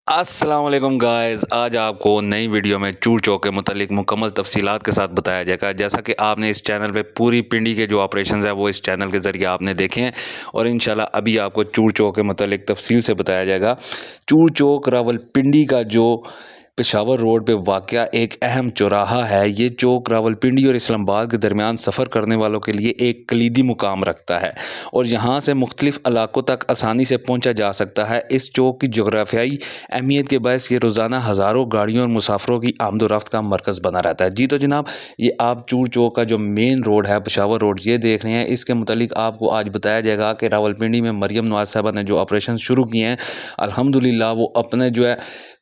अस्सलाम वालेकुम गाइस। आज आपको नई वीडियो में चूड़ चौक के मुतालिक मुकम्मल तफसीलात के साथ बताया जाएगा। जैसा कि आपने इस चैनल पे पूरी पिंडी के जो ऑपरेशंस है वो इस चैनल के ज़रिए आपने देखे हैं और इंशाल्लाह अभी आपको चूड़ चौक के मुतालिक तफसील से बताया जाएगा। चूड़ चौक रावलपिंडी का जो पेशावर रोड पे वाक़या एक अहम चौराहा है। ये चौक रावलपिंडी और इस्लामाबाद के दरमियान सफ़र करने वालों के लिए एक कलीदी मुकाम रखता है और यहाँ से मुख्तलिफ़ इलाकों तक आसानी से पहुँचा जा सकता है। इस चौक की जोग्राफियाई अहमियत के बायस ये रोज़ाना हज़ारों गाड़ियों और मुसाफिरों की आमदोरफ्त का मरकज़ बना रहता है। जी तो जनाब, ये आप चूड़ चौक का जो मेन रोड है पेशावर रोड ये देख रहे हैं। इसके मुतालिक आपको आज बताया जाएगा कि रावलपिंडी में मरियम नवाज़ साहबा ने जो ऑपरेशन शुरू किए हैं, अल्हम्दुलिल्लाह वो अपने जो है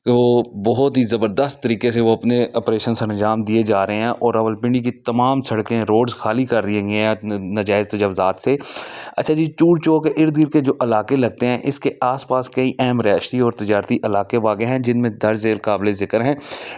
वो बहुत ही ज़बरदस्त तरीके से वो अपने ऑपरेशन अंजाम दिए जा रहे हैं और रावलपिंडी की तमाम सड़कें रोड्स खाली कर दिए गए हैं नाजायज़ तजव्ज़ात से। अच्छा जी, चूड़ चौक के इर्द गिर्द के जो इलाके लगते हैं इसके आस पास कई अहम रिहायशी और तजारती इलाके वाक़ हैं जिनमें दर्ज झेल काबिल ज़िक्र हैं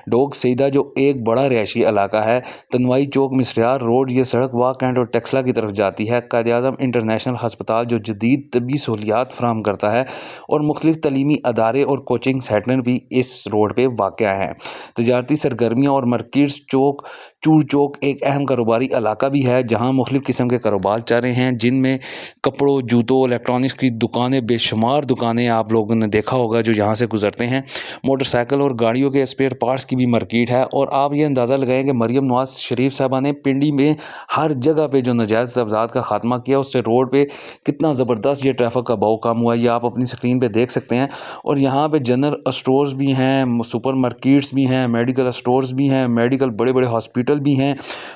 डोग सईदा जो एक बड़ा रिहायशी इलाका है, तनवाई चौक मिसरियार रोड ये सड़क वाह कैंट और टेक्सला की तरफ जाती है। कायद-ए-आज़म इंटरनेशनल हस्पताल जो जदीद तबी सहूलियात फराहम करता है और मुख्तलिफ तलीमी अदारे और कोचिंग सेंटर भी इस रोड पे वाक़या हैं। तजारती सरगर्मियाँ और मार्केट्स चौक चूड़ चौक एक अहम कारोबारी इलाका भी है जहाँ मुख्तलिफ़ किस्म के कारोबार चल रहे हैं जिनमें कपड़ों, जूतों, इलेक्ट्रॉनिक्स की दुकानें, बेशुमार दुकानें आप लोगों ने देखा होगा जो यहाँ से गुजरते हैं। मोटरसाइकिल और गाड़ियों के स्पेयर पार्ट्स की भी मार्केट है और आप ये अंदाज़ा लगाएं कि मरियम नवाज़ शरीफ साहबा ने पिंडी में हर जगह पे जो नाजायज़ तब्ज़ात का खात्मा किया उससे रोड पे कितना ज़बरदस्त ये ट्रैफिक का बहाव कम हुआ है, ये आप अपनी स्क्रीन पे देख सकते हैं। और यहाँ पे जनरल स्टोर्स भी हैं, सुपर मार्केट्स भी हैं, मेडिकल स्टोर्स भी हैं, मेडिकल बड़े बड़े हॉस्पिटल भी हैं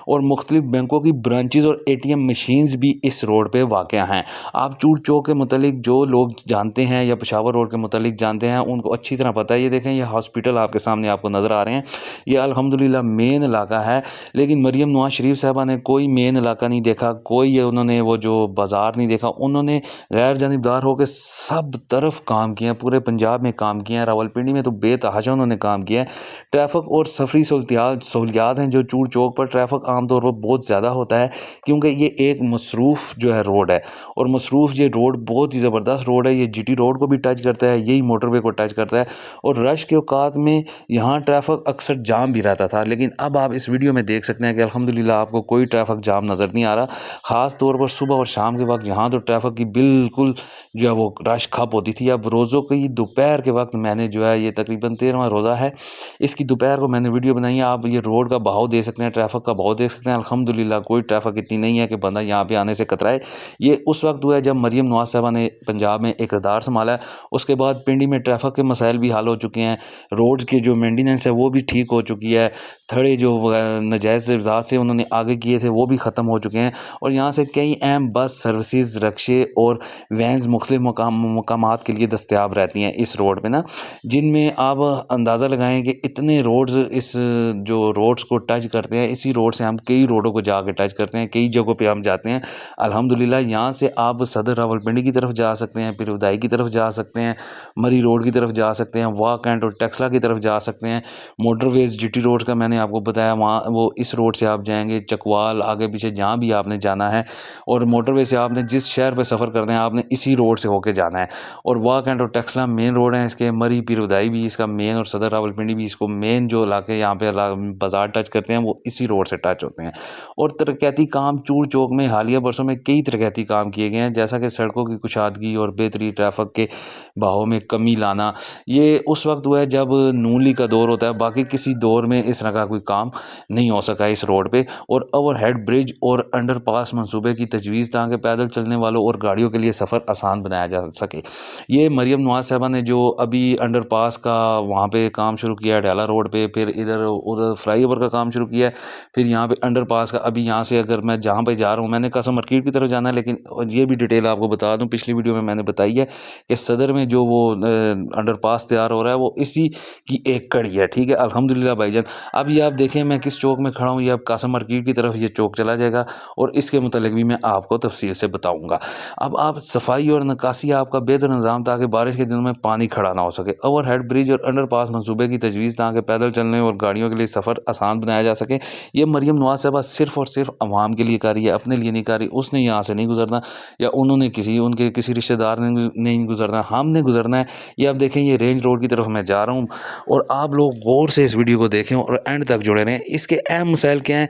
और मुख्तलिफ बैंकों की ब्रांचेज़ और ATM मशीन्स भी इस रोड पे वाक़या हैं। आप चूड़ चौक के मुतालिक जो लोग जानते हैं या पेशावर रोड के मुतालिक जानते हैं उनको अच्छी तरह पता है। ये देखें, ये हॉस्पिटल आपके सामने आपको नज़र आ रहे हैं। ये अल्हम्दुलिल्लाह मेन इलाका है, लेकिन मरियम नवाज़ शरीफ साहबा ने कोई मेन इलाका नहीं देखा, कोई उन्होंने वो जो बाज़ार नहीं देखा। उन्होंने गैर जानिबदार होकर सब तरफ काम किया, पूरे पंजाब में काम किया है, रावलपिंडी में तो बेतहाशा उन्होंने काम किया है। ट्रैफिक और सफरी सहूलियात हैं जो चूड़ चौक पर ट्रैफिक आमतौर पर बहुत ज़्यादा होता है क्योंकि ये एक मसरूफ़ जो है रोड है और मसरूफ़ ये रोड बहुत ही ज़बरदस्त रोड है। ये GT रोड को भी टच करता है, यही मोटरवे को टच करता है और रश के औकात में यहाँ ट्रैफिक अक्सर जाम भी रहता था, लेकिन अब आप इस वीडियो में देख सकते हैं कि अल्हम्दुलिल्लाह आपको कोई ट्रैफिक जाम नज़र नहीं आ रहा। ख़ास तौर पर सुबह और शाम के वक्त यहाँ तो ट्रैफिक की बिल्कुल जो है वो रश खप होती थी। अब रोज़ों की दोपहर के वक्त मैंने जो है ये तकरीबन 13वां रोज़ा है, इसकी दोपहर को मैंने वीडियो बनाई है। आप ये रोड का बहाव देख सकते हैं, ट्रैफिक का बहाव देख सकते हैं। अल्हम्दुलिल्लाह कोई ट्रैफिक इतनी नहीं है कि बंदा यहाँ पे आने से कतराए। ये उस वक्त हुआ है जब मरियम नवाज़ साहबा ने पंजाब में इक़्तिदार संभाला है। उसके बाद पिंडी में ट्रैफिक के मसाइल भी हल हो चुके हैं, रोड्स की जो मेंटेनेंस है वो भी ठीक हो चुकी है, थड़े जो नाजायज़ ज़ात से उन्होंने आगे किए थे वो भी ख़त्म हो चुके हैं और यहाँ से कई अहम बस सर्विसेज, रक्शे और वैन्स मुख्तलिफ मकामात के लिए दस्तयाब रहती हैं इस रोड पे ना, जिनमें आप अंदाज़ा लगाएं कि इतने रोड्स इस जो रोड्स को टच करते हैं, इसी रोड से हम कई रोडों को जाके टच करते हैं, कई जगहों पे हम जाते हैं। अल्हम्दुलिल्लाह यहाँ से आप सदर रावलपिंडी की तरफ जा सकते हैं, फिर उदाई की तरफ जा सकते हैं, मरी रोड की तरफ जा सकते हैं, वाह कैंट और टेक्सला की तरफ जा सकते हैं। मोटरवेज़ GT रोड का मैंने आपको बताया, वहाँ वो इस रोड से आप जाएंगे, चकवाल आगे पीछे जहाँ भी आपने जाना है और मोटरवे से आपने जिस शहर पर सफ़र करना है आपने इसी रोड से होके जाना है। और वाह कैंट और टेक्सला मेन रोड हैं इसके, मरी पीर उदाई भी इसका मेन और सदर रावलपिंडी भी इसको मेन जो इलाके यहाँ पे बाज़ार टच करते हैं वो इसी रोड से टच होते हैं। और तरक्याती काम चूड़ चौक में हालिया बरसों में कई तरक्याती काम किए गए हैं, जैसा कि सड़कों की कुशादगी और बेहतरी, ट्रैफिक के बहाव में कमी लाना। ये उस वक्त हुआ है जब नून लीग का दौर होता है, बाकी किसी दौर में इस तरह का कोई काम नहीं हो सका इस रोड पे। और ओवरहेड ब्रिज और अंडरपास मंसूबे की तजवीज़ ताकि पैदल चलने वालों और गाड़ियों के लिए सफ़र आसान बनाया जा सके। ये मरियम नवाज़ साहबा ने जो अभी अंडरपास का वहाँ पे काम शुरू किया है डाला रोड पे, फिर इधर उधर फ्लाईओवर का काम शुरू किया है, फिर यहाँ पे अंडरपास का अभी यहाँ से अगर मैं जहाँ पे जा रहा हूँ, मैंने कासा मार्केट की तरफ जाना है, लेकिन ये भी डिटेल आपको बता दूँ, पिछली वीडियो में मैंने बताई है कि सदर में जो वो अंडरपास तैयार हो रहा है वो इसी की एक कड़ी है। ठीक है, अल्हम्दुलिल्लाह भाईजान। अब ये आप देखें मैं किस चौक में खड़ा हूँ, ये अब कासा मार्केट की तरफ ये चौक चला जाएगा और इसके मुतालिक भी मैं आपको तफसील से बताऊँगा। अब आप सफाई और निकासी आपका बेहतर निज़ाम ताकि बारिश के दिनों में पानी खड़ा ना हो सके। ओवरहेड ब्रिज ब्रिज और अंडरपास मंसूबे की तजवीज़ ताकि पैदल चलने और गाड़ियों के लिए सफ़र आसान बनाया जा सके। ये मरीम नवाज़ साहिबा सिर्फ़ और सिर्फ अवाम के लिए कर रही है, अपने लिए नहीं कर रही। उसने यहाँ से नहीं गुजरना या उन्होंने उनके किसी रिश्तेदार ने नहीं गुजरना, हमने गुजरना है। ये आप देखें, ये रेंज रोड की तरफ मैं जा रहा हूँ और आप लोग गौर से इस वीडियो को देखें और एंड तक जुड़े रहें। इसके अहम मसाइल क्या हैं?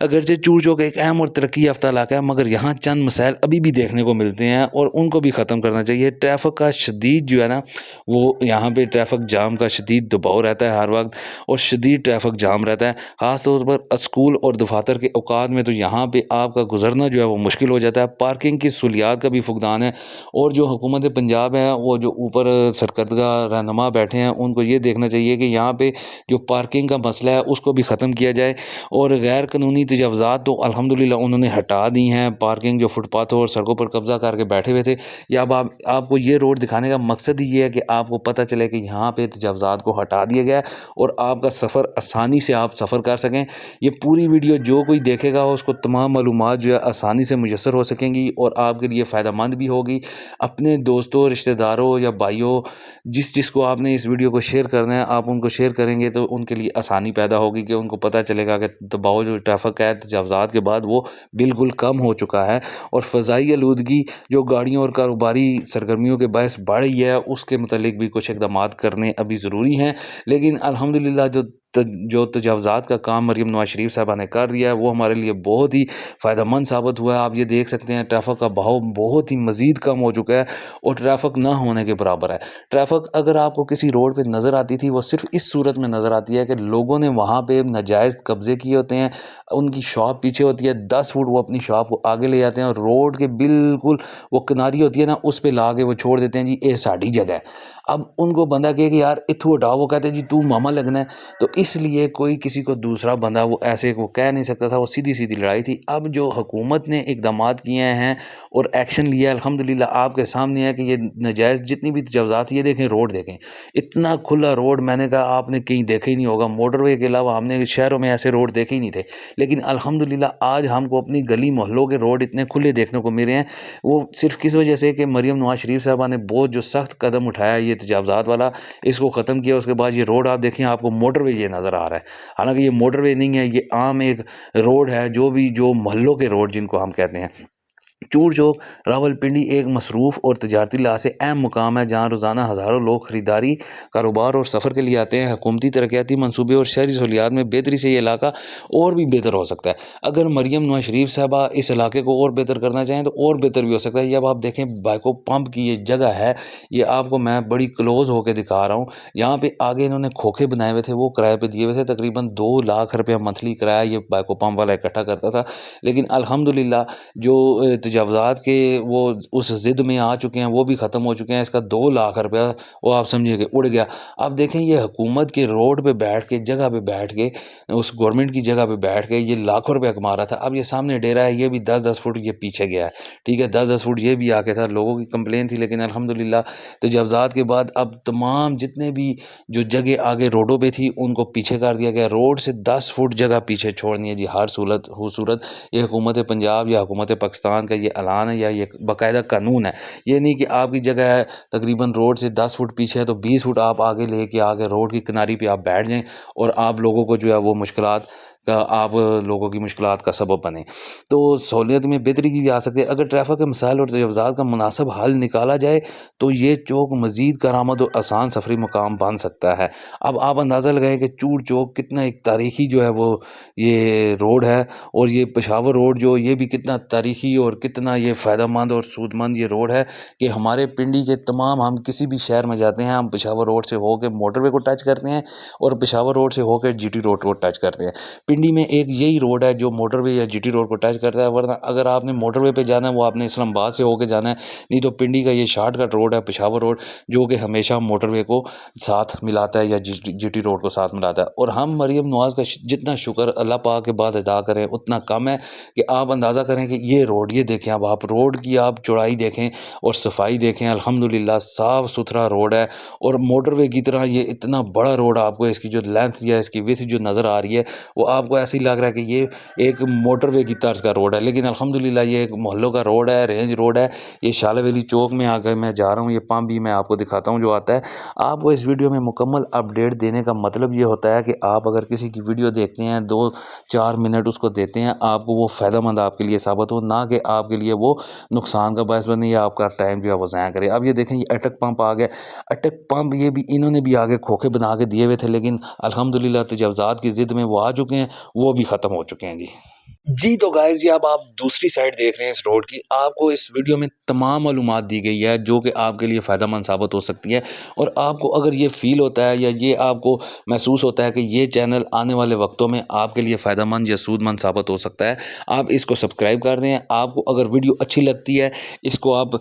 अगरचे चूड़ चौक एक अहम और तरक्की याफ्ता इलाका है, मगर यहाँ चंद मसाइल अभी भी देखने को मिलते हैं और उनको भी ख़त्म करना चाहिए। ट्रैफ़िक का शदीद जो है ना, वो यहाँ पे ट्रैफ़िक जाम का शदीद दबाव रहता है हर वक्त और शदीद ट्रैफ़िक जाम रहता है। ख़ास तौर पर स्कूल और दफातर के औकात में तो यहाँ पे आपका गुजरना जो है वो मुश्किल हो जाता है। पार्किंग की सहूलियात का भी फुकदान है और जो हुकूमत पंजाब है, वो जो ऊपर सरकर्दगा रहनुमा बैठे हैं, उनको ये देखना चाहिए कि यहाँ पे जो पार्किंग का मसला है उसको भी ख़त्म किया जाए। और गैर कानूनी तजावज़ात तो अल्हम्दुलिल्लाह उन्होंने हटा दी हैं। पार्किंग जो फुटपाथों और सड़कों पर कब्ज़ा करके बैठे हुए थे, या अब आपको ये रोड दिखाने का मकसद ही ये है कि आपको पता चले कि यहाँ पे तजावज़ात को हटा दिया गया है और आपका सफ़र आसानी से आप सफ़र कर सकें। ये पूरी वीडियो जो कोई देखेगा उसको तमाम मालूमात जो है आसानी से मुयस्सर हो सकेंगी और आपके लिए फ़ायदेमंद भी होगी। अपने दोस्तों, रिश्तेदारों या भाइयों, जिसको आपने इस वीडियो को शेयर करना है, आप उनको शेयर करेंगे तो उनके लिए आसानी पैदा होगी कि उनको पता चलेगा कि दबाव जो ट्रैफ़िक है तजावज़ात के बाद वो बिल्कुल कम हो चुका है। और फ़ज़ाई आलूदगी जो गाड़ियों और कारोबारी सरगर्मियों के बायस बढ़ रही है, उसके मुतालिक भी कुछ इक़दामात करने अभी ज़रूरी हैं। लेकिन अल्हम्दुलिल्लाह जो तजावज़ात का काम मरीम नवाज़ शरीफ साहबा ने कर दिया है, वो हमारे लिए बहुत ही फ़ायदेमंद साबित हुआ है। आप ये देख सकते हैं ट्रैफ़िक का बहाव बहुत ही मज़ीद कम हो चुका है और ट्रैफ़िक ना होने के बराबर है। ट्रैफ़िक अगर आपको किसी रोड पे नज़र आती थी, वो सिर्फ़ इस सूरत में नज़र आती है कि लोगों ने वहाँ पे नाजायज़ कब्ज़े किए होते हैं, उनकी शॉप पीछे होती है, 10 फुट वो अपनी शॉप को आगे ले जाते हैं और रोड के बिल्कुल वो किनारी होती है ना, उस पे ला के वो छोड़ देते हैं, जी ये साडी जगह है। अब उनको बंदा कहे कि यार इत्थू हटाओ, वो कहते हैं जी तू मामा लगना है। तो इसलिए कोई किसी को दूसरा बंदा वो ऐसे वो कह नहीं सकता था, वो सीधी-सीधी लड़ाई थी। अब जो हुकूमत ने इक़दामात किए हैं और एक्शन लिया है, अल्हम्दुलिल्लाह आपके सामने है कि ये नाजायज़ जितनी भी तजावज़ात, ये देखें रोड देखें, इतना खुला रोड मैंने कहा आपने कहीं देखा ही नहीं होगा। मोटरवे के अलावा हमने शहरों में ऐसे रोड देखे ही नहीं थे। लेकिन अल्हम्दुलिल्लाह आज हमको अपनी गली मोहल्लों के रोड इतने खुले देखने को मिल रहे हैं। वो सिर्फ़ किस वजह से कि मरीम नवाज़ शरीफ साहबा ने बहुत जो सख्त कदम उठाया ये तजावज़ात वाला, इसको ख़त्म किया। उसके बाद ये रोड आप देखें, आपको मोटरवे ये नज़र आ रहा है। हालाँकि ये मोटरवे नहीं है, ये आम एक रोड है, जो मोहल्लों के रोड जिनको हम कहते हैं। चूड़ चौक रावलपिंडी एक मसरूफ़ और तजारती लिहाज से अहम मुकाम है, जहाँ रोज़ाना हज़ारों लोग ख़रीदारी, कारोबार और सफ़र के लिए आते हैं। हुकूमती तरक्याती मंसूबे और शहरी सहूलियात में बेहतरी से ये इलाका और भी बेहतर हो सकता है। अगर मरीम नवाज़ शरीफ साहबा इस इलाके को और बेहतर करना चाहें तो और बेहतर भी हो सकता है। ये अब आप देखें बाइको पंप की ये जगह है, ये आपको मैं बड़ी क्लोज़ होकर दिखा रहा हूँ। यहाँ पे आगे इन्होंने खोखे बनाए हुए थे, वो किराए पे दिए हुए थे। तकरीबन 2 लाख रुपया मंथली किराया ये बाइको पंप वाला इकट्ठा करता था। लेकिन अल्हम्दुलिल्लाह जो तजावज़ात के वो उस ज़िद में आ चुके हैं, वो भी ख़त्म हो चुके हैं। इसका 2 लाख रुपया वो आप समझिए कि उड़ गया। अब देखें ये हुकूमत के रोड पे बैठ के, जगह पे बैठ के, उस गवर्नमेंट की जगह पे बैठ के ये लाखों रुपया कमा रहा था। अब ये सामने डेरा है, ये भी 10-10 फुट ये पीछे गया है। ठीक है, 10-10 फुट ये भी आगे था। लोगों की कंप्लेन थी, लेकिन अल्हम्दुलिल्लाह तजावज़ात के बाद अब तमाम जितने भी जो जगह आगे रोडों पे थी, उनको पीछे कर दिया गया। रोड से 10 फुट जगह पीछे छोड़नी है जी हर सूरत। ये हुकूमत पंजाब या हुकूमत पाकिस्तान का ये ऐलान है या ये बाकायदा कानून है। ये नहीं कि आपकी जगह है तकरीबन रोड से 10 फुट पीछे है तो 20 फुट आप आगे लेके आके रोड की किनारी पे आप बैठ जाएँ और आप लोगों को जो है वो मुश्किलात का आप लोगों की मुश्किलात का सबब बने। तो सहूलियत में बेहतरी की जा सकती है। अगर ट्रैफ़िक के मसाइल और तजावज़ात का मुनासिब हल निकाला जाए तो ये चौक मज़ीद करामद और आसान सफ़री मुकाम बन सकता है। अब आप अंदाज़ा लगाएँ कि चूड़ चौक कितना एक तारीख़ी जो है वो ये रोड है और ये पेशावर रोड जो ये भी कितना तारीख़ी और कितना ये फ़ायदेमंद और सूदमंद ये रोड है कि हमारे पिंडी के तमाम हम किसी भी शहर में जाते हैं, हम पेशावर रोड से होके मोटरवे को टच करते हैं और पेशावर रोड से होकर जीटी रोड को टच करते हैं। पिंडी में एक यही रोड है जो मोटरवे या जीटी रोड को टच करता है, वरना अगर आपने मोटरवे पे जाना है वो आपने इस्लामाबाद से होके जाना है, नहीं तो पिंडी का ये शॉर्टकट रोड है पेशावर रोड, जो कि हमेशा मोटरवे को साथ मिलाता है या जीटी रोड को साथ मिलाता है। और हम मरीम नवाज़ का जितना शुक्र अल्लाह पाक के बाद अदा करें उतना कम है कि आप अंदाज़ा करें कि ये रोड ये देखें, अब आप रोड की आप चौड़ाई देखें और सफाई देखें, अल्हम्दुलिल्लाह साफ़ सुथरा रोड है। और मोटरवे की तरह ये इतना बड़ा रोड आपको इसकी जो लेंथ या इसकी विड्थ जो नज़र आ रही है, वो आपको ऐसे ही लग रहा है कि ये एक मोटरवे की तर्ज का रोड है, लेकिन अल्हम्दुलिल्लाह ये एक मोहल्लों का रोड है, रेंज रोड है। ये शाला वैली चौक में आकर मैं जा रहा हूँ, ये पंप भी मैं आपको दिखाता हूँ जो आता है। आपको इस वीडियो में मुकम्मल अपडेट देने का मतलब ये होता है कि आप अगर किसी की वीडियो देखते हैं, 2-4 मिनट उसको देते हैं, आपको वो फ़ायदेमंद आपके लिए साबित हो, ना कि आपके लिए वो नुकसान का बायस बने या आपका टाइम जो है वो ज़ाया करे। अब ये देखें, ये अटक पंप आ गया। अटक पंप ये भी इन्होंने भी आगे खोखे बना के दिए हुए थे, लेकिन अल्हम्दुलिल्लाह तजावुज़ात की ज़िद में वो आ चुके हैं, वो भी ख़त्म हो चुके हैं जी। जी, तो गाइज़ ये अब आप दूसरी साइड देख रहे हैं इस रोड की। आपको इस वीडियो में तमाम मालूमात दी गई है जो कि आपके लिए फ़ायदेमंद साबित हो सकती है। और आपको अगर ये फ़ील होता है या ये आपको महसूस होता है कि ये चैनल आने वाले वक्तों में आपके लिए फ़ायदेमंद या सूदमंद साबित हो सकता है, आप इसको सब्सक्राइब कर दें। आपको अगर वीडियो अच्छी लगती है, इसको आप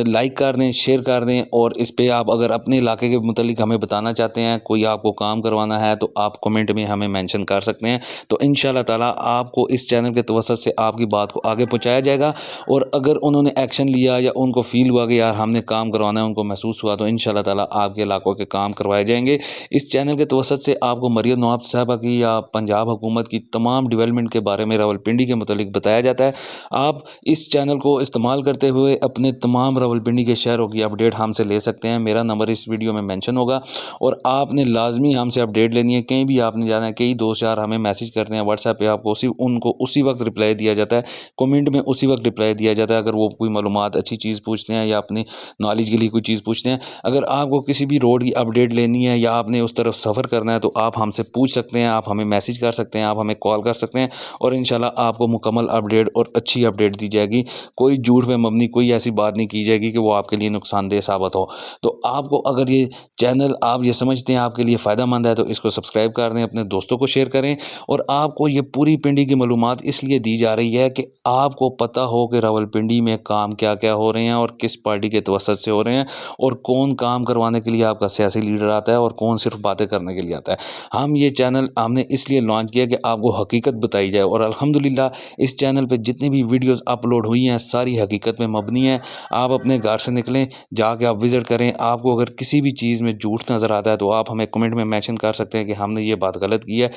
लाइक कर दें, शेयर कर दें। और इस पे आप अगर अपने इलाके के मुतालिक हमें बताना चाहते हैं, कोई आपको काम करवाना है, तो आप कमेंट में हमें मेंशन कर सकते हैं। तो इंशाल्लाह ताला आपको इस चैनल के तवज्जुह से आपकी बात को आगे पहुंचाया जाएगा। और अगर उन्होंने एक्शन लिया या उनको फ़ील हुआ कि यार हमने काम करवाना है, उनको महसूस हुआ, तो इंशाल्लाह ताला आपके इलाकों के काम करवाए जाएंगे। इस चैनल के तवज्जुह से आपको मरियम नवाब साहबा की या पंजाब हुकूमत की तमाम डेवलपमेंट के बारे में, रावलपिंडी के मुतालिक बताया जाता है। आप इस चैनल को इस्तेमाल करते हुए अपने तमाम रावलपिंडी के शहरों की अपडेट हमसे ले सकते हैं। मेरा नंबर इस वीडियो में मेंशन होगा और आपने लाजमी हमसे अपडेट लेनी है। कहीं भी आपने जाना है, कई दोस्त यार हमें मैसेज करते हैं व्हाट्सएप पे, आपको उनको उसी वक्त रिप्लाई दिया जाता है, कमेंट में उसी वक्त रिप्लाई दिया जाता है। अगर वो कोई मालूमात अच्छी चीज़ पूछते हैं या अपनी नॉलेज के लिए कोई चीज़ पूछते हैं, अगर आपको किसी भी रोड की अपडेट लेनी है या आपने उस तरफ सफ़र करना है, तो आप हमसे पूछ सकते हैं, आप हमें मैसेज कर सकते हैं, आप हमें कॉल कर सकते हैं और इंशाल्लाह आपको मुकम्मल अपडेट और अच्छी अपडेट दी जाएगी। कोई झूठ पे मबनी कोई ऐसी बात नहीं की जाएगी कि वो आपके लिए नुकसानदेह साबित हो। तो आपको अगर ये चैनल आप ये समझते हैं आपके लिए फ़ायदेमंद है, तो इसको सब्सक्राइब कर दें, अपने दोस्तों को शेयर करें। और आपको ये पूरी पिंडी की मालूमात इसलिए दी जा रही है कि आपको पता हो कि रावलपिंडी में काम क्या क्या हो रहे हैं और किस पार्टी के तवज्जुह से हो रहे हैं और कौन काम करवाने के लिए आपका सियासी लीडर आता है और कौन सिर्फ बातें करने के लिए आता है। हम ये चैनल हमने इसलिए लॉन्च किया कि आपको हकीकत बताई जाए। और अल्हम्दुलिल्लाह इस चैनल पे जितनी भी वीडियोस अपलोड हुई हैं, सारी हकीकत में मबनी है। आप अपने घर से निकलें, जाके आप विज़िट करें। आपको अगर किसी भी चीज़ में झूठ नज़र आता है, तो आप हमें कमेंट में मेंशन कर सकते हैं कि हमने ये बात गलत की है।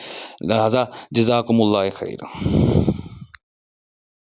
लिहाजा जज़ाकुमुल्लाह खैर।